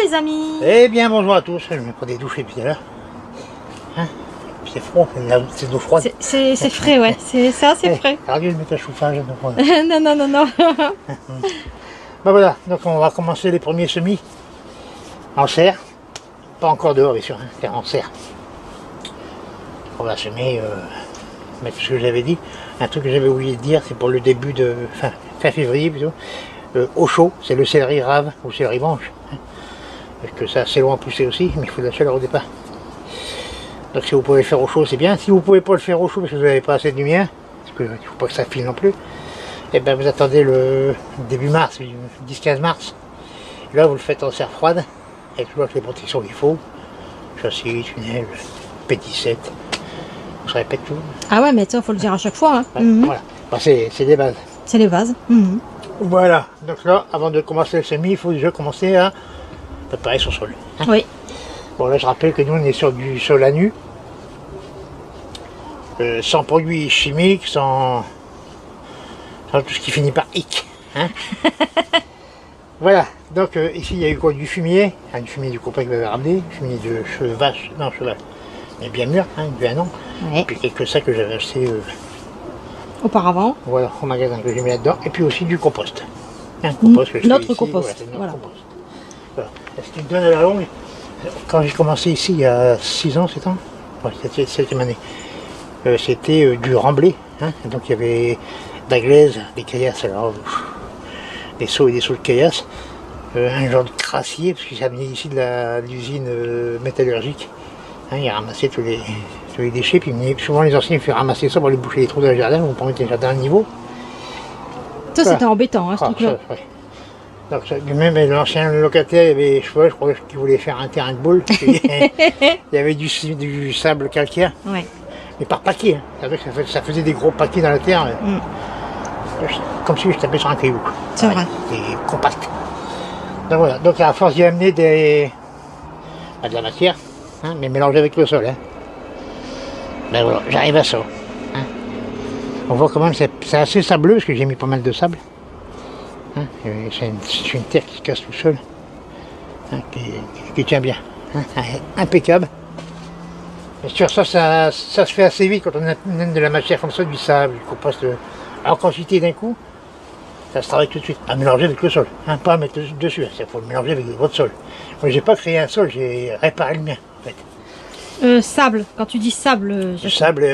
les amis. Eh bien bonjour à tous, je me prends des douches depuis tout à l'heure. Hein, c'est froid, c'est d'eau froide. C'est frais, ouais, c'est assez frais. Regarde, je mets un chauffage. Non, non, non, non. Ben voilà, donc on va commencer les premiers semis en serre. Pas encore dehors bien sûr, hein, car en serre. On va semer, mais ce que j'avais dit, un truc que j'avais oublié de dire, c'est pour le début de fin février plutôt. Au chaud, c'est le céleri rave ou céleri branche. Hein, parce que ça c'est loin à pousser aussi, mais il faut de la chaleur au départ. Donc si vous pouvez le faire au chaud, c'est bien. Si vous ne pouvez pas le faire au chaud parce que vous n'avez pas assez de lumière, parce qu'il ne faut pas que ça file non plus, et bien vous attendez le début mars, 10-15 mars. Et là vous le faites en serre froide, avec toutes les protections qu'il faut. Châssis, tunnel, P17, on se répète tout. Ah ouais, mais ça, faut le dire à chaque fois. Hein. Ouais, voilà, ben, c'est des bases. C'est les bases. Voilà, donc là, avant de commencer le semis, il faut déjà commencer à préparer son sol. Hein. Oui. Bon là je rappelle que nous on est sur du sol à nu, sans produits chimiques, sans tout ce qui finit par hic. Hein. Voilà, donc ici il y a eu quoi, du fumier, du fumier du copain que vous avez ramené, du fumier de cheval, mais bien mûr, hein, depuis un an, Ouais. et puis quelques sacs que j'avais acheté Auparavant. voilà, au magasin que j'ai mis là-dedans, et puis aussi du compost. Un compost que je fais Notre ici, compost, voilà, c'est notre voilà. compost. Voilà. Ce qui me donne à la longue, quand j'ai commencé ici il y a 6 ans, 7 ans, ouais, c'était 7e année, c'était du remblai, hein, donc il y avait de la glaise, des caillasses, alors, des seaux et des seaux de caillasses, un genre de crassier, parce qu'ils amenaient ici de l'usine métallurgique, hein, ils ramassaient tous les déchets, puis souvent les anciens ils faisaient ramasser ça pour aller boucher les trous dans le jardin, pour mettre les jardins à niveau. Ça, Voilà. c'était embêtant, hein, ce Ah, truc-là. ça, ouais. Donc, même l'ancien locataire, il y avait, je crois qu'il voulait faire un terrain de boule. Il y avait du sable calcaire, Ouais. mais par paquet. Hein. C'est vrai que ça faisait des gros paquets dans la terre, comme si je tapais sur un caillou. C'est vrai. C'était compact. Donc voilà, donc à force d'y amener de la matière, hein, mais mélangée avec le sol. Hein. Ben voilà, j'arrive à ça. Hein. On voit quand même, c'est assez sableux, parce que j'ai mis pas mal de sable. Hein, c'est une terre qui se casse tout seul, hein, qui tient bien, hein, impeccable. Bien sûr, ça se fait assez vite quand on amène de la matière comme ça, du sable, du compost en quantité d'un coup, ça se travaille tout de suite, à mélanger avec le sol, hein, pas à mettre dessus, il faut le mélanger avec votre sol. Moi j'ai pas créé un sol, j'ai réparé le mien en fait. Sable, quand tu dis sable... Du sable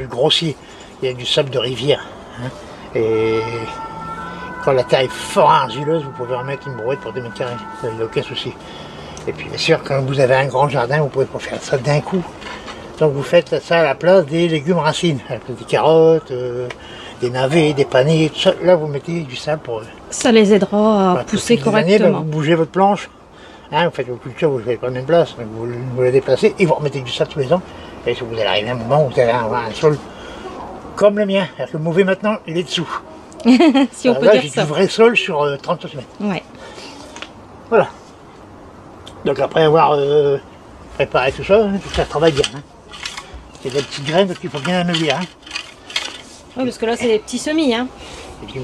grossier, il y a du sable de rivière, hein, et quand la terre est fort argileuse, vous pouvez remettre une brouette pour 2 mètres carrés, il n'y a aucun souci. Et puis bien sûr, quand vous avez un grand jardin, vous ne pouvez pas faire ça d'un coup. Donc vous faites ça à la place des légumes racines, à la place des carottes, des navets, des panais, tout ça. Là vous mettez du sable pour... Ça les aidera à pousser correctement. Vous bougez votre planche, hein, vous faites vos cultures, vous ne faites pas la même place, vous la déplacez et vous remettez du sable tous les ans. Et vous allez arriver à un moment où vous allez avoir un sol comme le mien. Alors que le mauvais maintenant, il est dessous. Si on peut là, dire j'ai ça. du vrai sol sur 30 cm. Ouais. Voilà. Donc après avoir préparé tout ça travaille bien. Hein. C'est des petites graines, donc il faut bien ameublir. Hein. Oui, parce que là, c'est des petits semis. Hein. Et puis,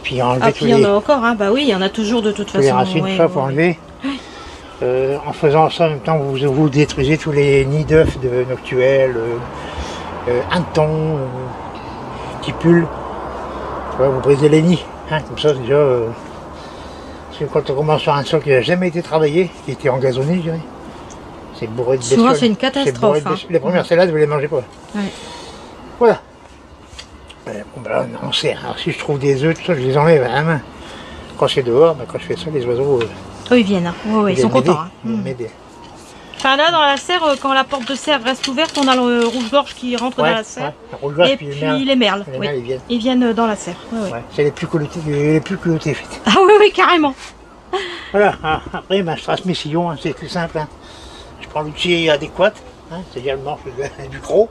puis enlever Ah, tous puis il y en les, a encore. Hein. Bah oui, il y en a toujours de toute tous les façon. racines, Ouais, tout ça, faut ouais. enlever. En faisant ça, en même temps, vous détruisez tous les nids d'œufs de noctuels, hannetons, tipules. Vous brisez les nids, hein, comme ça déjà. Parce que quand on commence sur un sol qui n'a jamais été travaillé, qui était engazonné, je dirais, c'est bourré de bestioles. Souvent, c'est une catastrophe. Hein. Les premières salades, vous ne les mangez pas. Ouais. Voilà. Bon, ben là, on sert. Alors si je trouve des œufs, tout ça, je les enlève à la main. Quand c'est dehors, ben, quand je fais ça, les oiseaux. Ils viennent. Hein. Ouais, ils sont contents. Hein. Ils viennent m'aider. Enfin là, dans la serre, quand la porte de serre reste ouverte, on a le rouge-gorge qui rentre dans la serre. Ouais, rouge-gorge, Et puis les merles. Les Oui. merles, ils viennent. Ils viennent dans la serre. Ouais, ouais. Ouais, c'est les plus culottés, fait. Ah oui, oui, carrément. Voilà, après, ben, je trace mes sillons, hein, c'est tout simple. Hein. Je prends l'outil adéquat, hein, c'est-à-dire le manche du croc.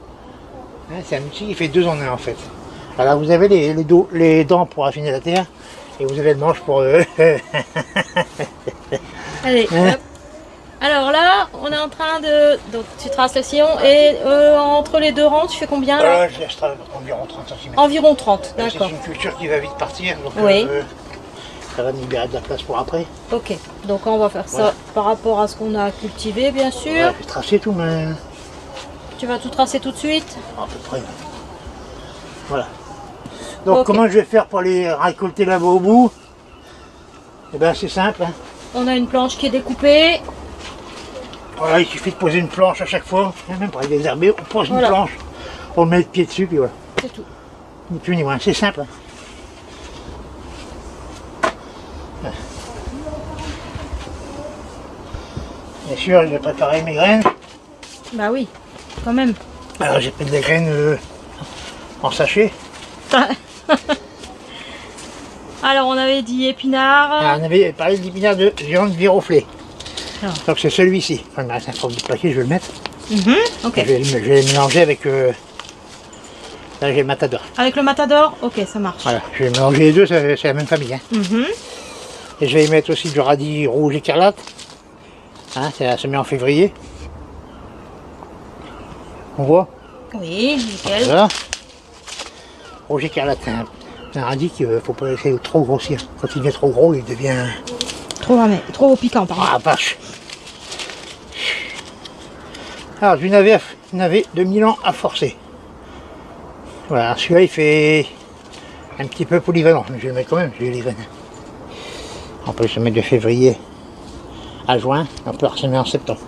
Hein, c'est un outil qui fait 2 en 1 en fait. Alors vous avez les dents pour affiner la terre, et vous avez le manche pour... Allez, hop. Alors là, on est en train de... Donc tu traces le sillon et entre les 2 rangs, tu fais combien là je laisse environ 30 cm. Environ 30, C'est d'accord. une culture qui va vite partir, donc Oui. Ça va me libérer de la place pour après. Ok, donc on va faire ça par rapport à ce qu'on a cultivé, bien sûr. Ouais, je vais tracer tout, mais Tu vas tout tracer tout de suite? à peu près. Voilà. Donc Ok. comment je vais faire pour les récolter là-bas au bout? Eh bien c'est simple. Hein. On a une planche qui est découpée. Voilà, il suffit de poser une planche à chaque fois. Même pour les désherber, on pose Voilà. une planche. On met le pied dessus, puis voilà. C'est tout. Ni plus ni moins, c'est simple. Hein. Bien sûr, je vais préparer mes graines. Bah oui, quand même. Alors j'ai pris des graines en sachet. Alors on avait dit épinards. Alors, on avait parlé d'épinards de viande viroflée. Ah. Donc c'est celui-ci. Enfin, il me reste un fort du paquet, je vais le mettre. Ok. Je vais le mélanger avec... là j'ai le matador. Avec le matador, ok, ça marche. Voilà, je vais mélanger les deux, c'est la même famille. Hein. Et je vais y mettre aussi du radis rouge écarlate. Hein, ça se met en février. On voit? Oui, nickel. Voilà. Rouge écarlate, c'est un radis qu'il ne faut pas laisser trop grossir. Quand il devient trop gros, il devient... Trop piquant, pardon. Ah vache. Alors du navet de Milan à forcer. Voilà, celui-là il fait un petit peu polyvalent, mais je vais le mettre quand même, j'ai les graines. On peut se mettre de février à juin, on peut ressemer en septembre.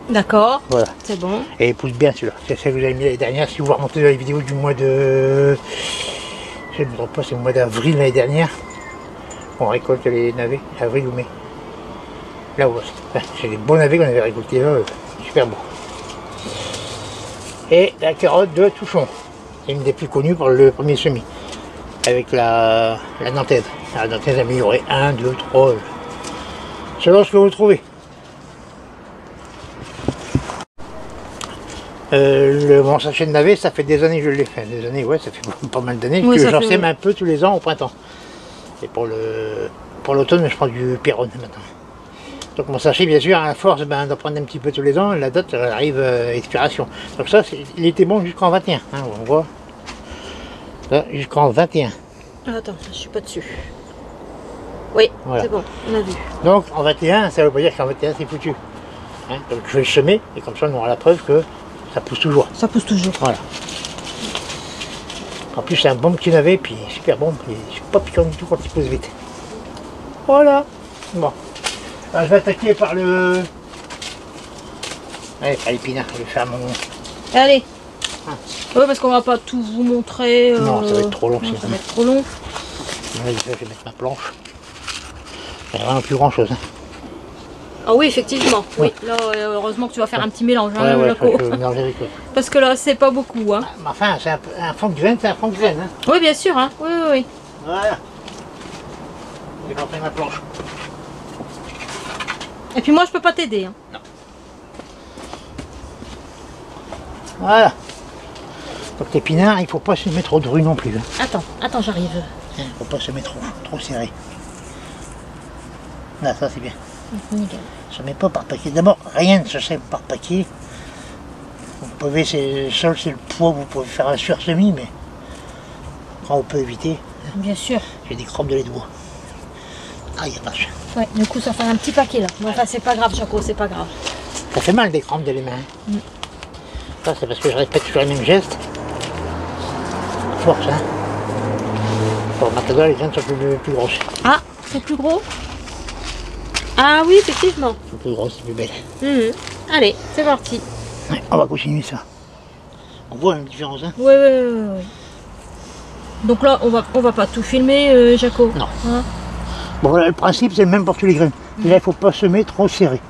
D'accord, Voilà. c'est bon. Et il pousse bien celui-là. C'est celle que vous avez mis l'année dernière. Si vous remontez dans les vidéos du mois de... Je ne me trompe pas, c'est le mois d'avril l'année dernière. On récolte les navets, avril ou mai. Là où c'est des beaux navets qu'on avait récoltés là, super beaux. Et la carotte de Touchon. C'est une des plus connues pour le premier semis. Avec la nantaise. La nantaise améliorée 1, 2, 3. Selon ce que vous trouvez. Mon sachet de navet, ça fait des années que je l'ai fait. Des années, ouais, ça fait pas mal d'années Oui, que ça j'en fait, sème oui. un peu tous les ans au printemps. Et pour l'automne, je prends du Péronne maintenant. Donc mon sachet, bien sûr, à force d'en prendre un petit peu tous les ans, la date elle arrive à expiration. Donc ça, il était bon jusqu'en 21. Hein, on voit. Là, jusqu'en 21. Attends, je suis pas dessus. Oui, Voilà. c'est bon, on a vu. Donc en 21, ça veut pas dire qu'en 21 c'est foutu. Hein, donc je vais le semer et comme ça on aura la preuve que ça pousse toujours. Ça pousse toujours. Voilà. En plus c'est un bon petit navet, puis super bon, puis c'est pas piquant du tout quand il pousse vite. Voilà. Bon. Alors, je vais attaquer par le... Allez, par l'épinard, je vais faire mon... Allez. Ah. Oui, parce qu'on va pas tout vous montrer. Non, ça va être trop long, non, sinon. ça va être trop long. Là, je vais mettre ma planche. Il n'y a vraiment plus grand chose. Hein. Ah oui, effectivement. Oui, là, heureusement que tu vas faire un petit mélange, hein, Ouais, Jaco. je vais mélanger avec eux. Parce que là, c'est pas beaucoup, hein. Mais enfin, c'est un fond de graine, c'est un fond de graine. Hein. Oui, bien sûr, hein. Oui, oui, oui. Voilà. Je vais rentrer ma planche. Et puis moi, je peux pas t'aider, hein. Voilà. Donc l'épinard, il ne faut pas se mettre trop dru non plus. Hein. Attends, j'arrive. Il ne faut pas se mettre trop serré. Là, ça c'est bien. Nickel. Ça ne met pas par paquet. D'abord, rien ne se sème par paquet. Vous pouvez, c'est seul, c'est le poids, vous pouvez faire un sursemis, mais quand on peut éviter, Bien sûr. j'ai des crampes de les doigts. Aïe, vache. Ouais, du coup, ça fait un petit paquet, là. Mais enfin, c'est pas grave, Jaco, c'est pas grave. Ça fait mal des crampes de les mains. Hein. Ça, c'est parce que je répète toujours les mêmes gestes. Force, hein. Pour le matador, les graines sont plus grosses. Ah, c'est plus gros? Ah oui, effectivement. C'est plus grosses, c'est plus belle. Allez, c'est parti. Ouais, on va continuer ça. On voit une différence, hein. Oui, oui, oui, oui. Donc là, on va pas tout filmer, Jaco. Non. Hein? Bon, voilà, le principe, c'est le même pour tous les graines. Et là, il ne faut pas semer trop serré.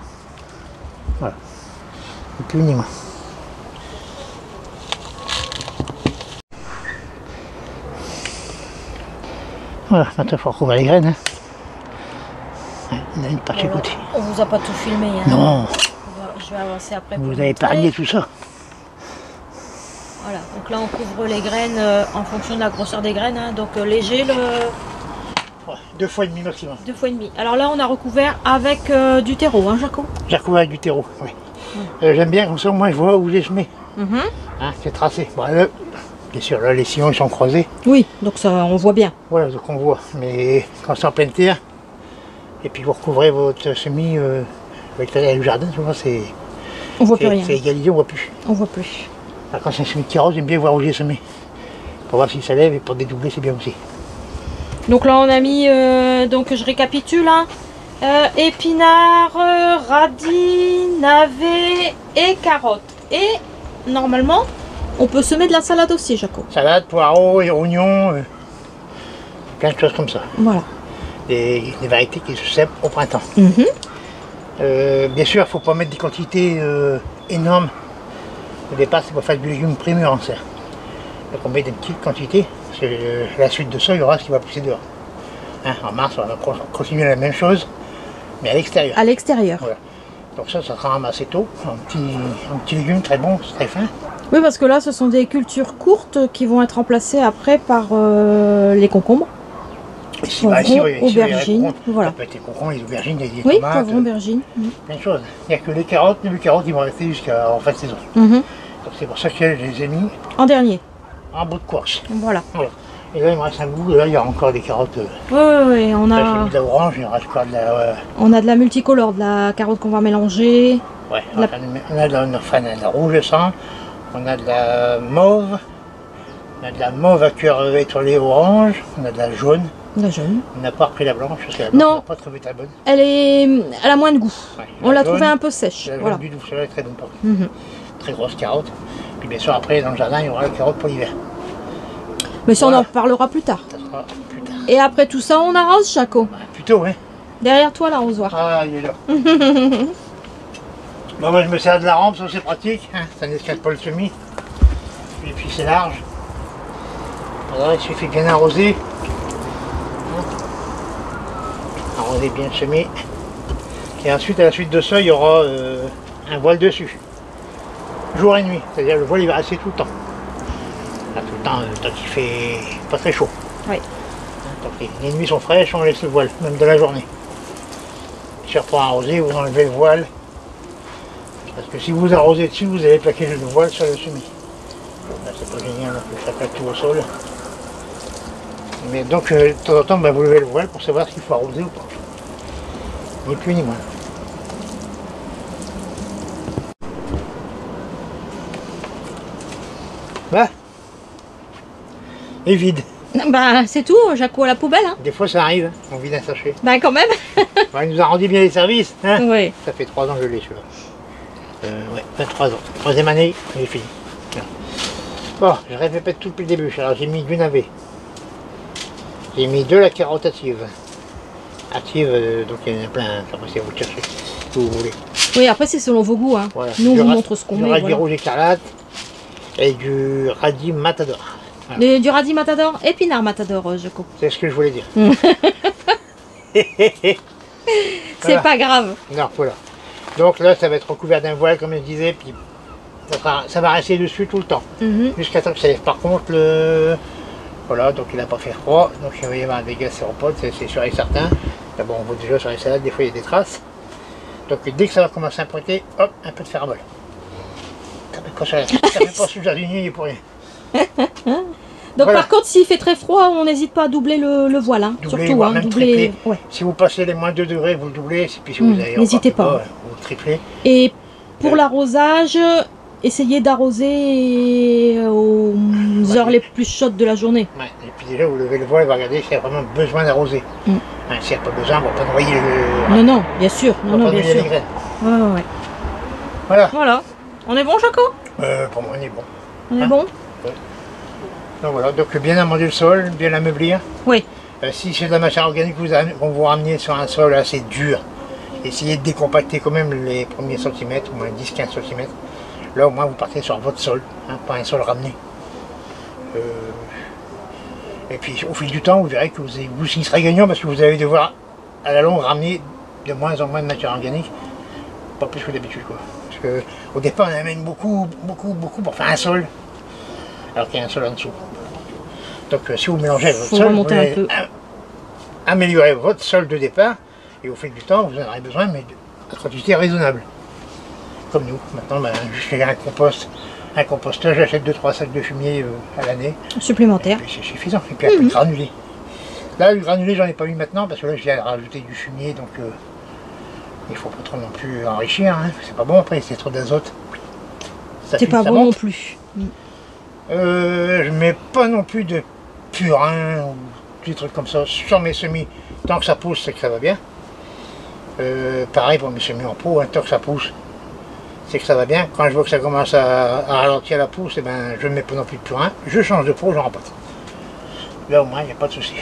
Voilà. Ni plus ni moins. Voilà, maintenant il faut recouvrir les graines. Hein. Ouais, il y en a une par chaque côté. On vous a pas tout filmé, hein. Non, Je vais avancer après. pour vous vous avez montrer. épargné tout ça. Voilà, donc là on couvre les graines en fonction de la grosseur des graines, hein. Donc léger, Ouais, 2 fois et demi maximum. 2 fois et demi. Alors là on a recouvert avec du terreau, hein, Jaco. J'ai recouvert avec du terreau, oui. J'aime bien comme ça, au moins je vois où j'ai semé. Mhm. Hein, c'est tracé. Bon, là, Bien sûr, là les sillons ils sont croisés. Oui, donc ça, on voit bien. Voilà, donc on voit. Mais quand c'est en pleine terre, et puis vous recouvrez votre semis avec le jardin, tu vois, c'est On voit plus rien. égalisé, on voit plus. On voit plus. Alors, quand c'est un semis de carotte, j'aime bien voir où j'ai semé. Pour voir si ça lève et pour dédoubler, c'est bien aussi. Donc là, on a mis, donc je récapitule, hein, épinards, radis, navets et carottes. Et normalement, on peut semer de la salade aussi, Jaco. Salade, poireaux, et oignons, plein de choses comme ça. Voilà. Des variétés qui se sèment au printemps. Bien sûr, il ne faut pas mettre des quantités énormes. Au départ, c'est pour faire du légume primeur en serre. Donc on met des petites quantités, parce que la suite de ça, il y aura ce qui va pousser dehors. Hein, en mars, on va continuer la même chose, mais à l'extérieur. À l'extérieur. Voilà. Donc ça sera ramassé tôt, un petit légume très bon, très fin. Oui, parce que là, ce sont des cultures courtes qui vont être remplacées après par les concombres. Ici, bah, ici, oui, aubergines, voilà. Ça peut être les concombres, les aubergines, les Oui, tomates, poivrons, aubergines. plein de choses. Il n'y a que les carottes ils vont rester jusqu'à en fin de saison. Donc c'est pour ça que je les ai mis En dernier. en bout de course. Voilà. Voilà. Et là, il me reste un bout, et là, il y a encore des carottes. Oui, on Là, j'ai a, mis de l'orange, il reste quoi de la... on a de la multicolore, de la carotte qu'on va mélanger. Ouais, on a de la rouge sang, on a de la mauve, on a de la mauve à cœur étoilé orange, on a de la jaune. La jaune. On n'a pas repris la blanche parce que la Non. blanche, on n'a pas trouvé ta bonne. Elle a moins de goût. Ouais, On l'a jaune, trouvée un peu sèche. La Voilà. jaune du doux, celle-là est très bonne pour très grosse carotte. Puis bien sûr, après, dans le jardin, il y aura la carotte pour l'hiver. Mais ça, Voilà. on en parlera plus tard. Ça sera plus tard. Et après tout ça, on arrose, Jaco. Ouais, plutôt, hein. Derrière toi, l'arrosoir. Ah, il est là. Bon, moi, je me sers de la rampe, ça c'est pratique. Hein. Ça n'escale pas le semis. Et puis c'est large. Voilà, il suffit de bien arroser. Arroser bien le semis. Et ensuite, à la suite de ça, il y aura un voile dessus. Jour et nuit. C'est-à-dire le voile il va rester tout le temps. Là, tout le temps, tant qu'il fait pas très chaud. Oui. Tant que les nuits sont fraîches, on laisse le voile, même de la journée. Si on reprend arroser, vous enlevez le voile. Parce que si vous arrosez dessus, vous allez plaquer le voile sur le semis. Là, c'est pas génial, ça plaque tout au sol. Mais donc, de temps en temps, bah, vous levez le voile pour savoir s'il faut arroser ou pas. Ni plus ni moins. Bah, et vide. Bah, c'est tout, Jaco, à la poubelle. Hein. Des fois, ça arrive, hein, on vide un sachet. Bah, quand même. Bah, il nous a rendu bien les services. Hein. Oui. Ça fait 3 ans que je l'ai, celui-là. Ouais, 23 ans. Troisième année, j'ai fini. Voilà. Bon, je répète tout depuis le début. Alors, j'ai mis du navet. J'ai mis de la carotte hâtive. Hâtive, donc il y en a plein. Après, c'est à vous de chercher, si vous voulez. Oui, après, c'est selon vos goûts. Hein. Voilà. Nous, on vous montre ce qu'on met. Du radis Voilà. rouge écarlate et du radis matador. Voilà. Du radis matador, épinard matador, Jaco. C'est ce que je voulais dire. C'est Voilà. pas grave. Non, voilà. Donc là, ça va être recouvert d'un voile, comme je disais, puis ça va rester dessus tout le temps, jusqu'à temps que ça lève. Par contre, voilà, donc il n'a pas fait froid, donc il va y avoir un dégât séropode, c'est sûr et certain. D'abord, on voit déjà sur les salades, des fois il y a des traces. Donc dès que ça va commencer à pointer, hop, un peu de ferrobol. Quand ça ne fait pas sous le jardinier, il est pour rien. Donc Voilà. par contre, s'il fait très froid, on n'hésite pas à doubler le voile. Hein. Doubler, Surtout, voire hein, même doubler. tripler. Ouais. Si vous passez les moins 2 degrés, vous le doublez, et puis si vous avez n'hésitez encore plus pas. bas, vous triplez. Et pour l'arrosage, essayez d'arroser aux heures les plus chaudes de la journée. Ouais. Et puis déjà, vous levez le voile, vous regardez s'il y a vraiment besoin d'arroser. Hein, s'il n'y a pas besoin, on ne va pas noyer le... Non, non, bien sûr. on Non, va non, pas bien noyer les sûr. graines. Ouais. Voilà. Voilà. On est bon, Jaco? Pour moi, on est bon. On est Hein? bon? Donc voilà, donc bien amender le sol, bien l'ameublir. Oui. Si c'est de la matière organique qu'on vous ramener sur un sol assez dur, essayez de décompacter quand même les premiers centimètres, au moins 10-15 cm. Là au moins vous partez sur votre sol, hein, pas un sol ramené. Et puis au fil du temps, vous verrez que vous y serez gagnant parce que vous allez devoir à la longue ramener de moins en moins de matière organique, pas plus que d'habitude quoi. Parce que au départ on amène beaucoup pour faire un sol, alors qu'il y a un sol en dessous. Donc si vous mélangez votre Faut sol, remonter vous un allez peu. améliorer votre sol de départ et au fil du temps vous en aurez besoin mais à quantité raisonnable. Comme nous, maintenant juste un compost un composteur, j'achète 2-3 sacs de fumier à l'année. Supplémentaire. Et c'est suffisant. Et puis un peu de granulé. Là, le granulé, j'en ai pas mis maintenant parce que là, je viens de rajouter du fumier, donc il faut pas trop non plus enrichir. Hein. C'est pas bon après, c'est trop d'azote. C'est pas bon non plus. Je mets pas non plus de purin ou des trucs comme ça sur mes semis. Tant que ça pousse, c'est que ça va bien. Pareil pour mes semis en pot, hein, tant que ça pousse, c'est que ça va bien. Quand je vois que ça commence à ralentir la pousse, eh ben, je ne mets pas non plus de purin. Je change de pot, j'en remplace. Là au moins, il n'y a pas de souci.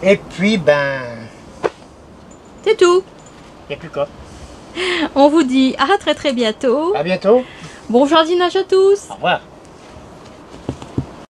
Et puis, ben... C'est tout. Il n'y a plus qu'à. On vous dit à très bientôt. À bientôt. Bon jardinage à tous. Au revoir.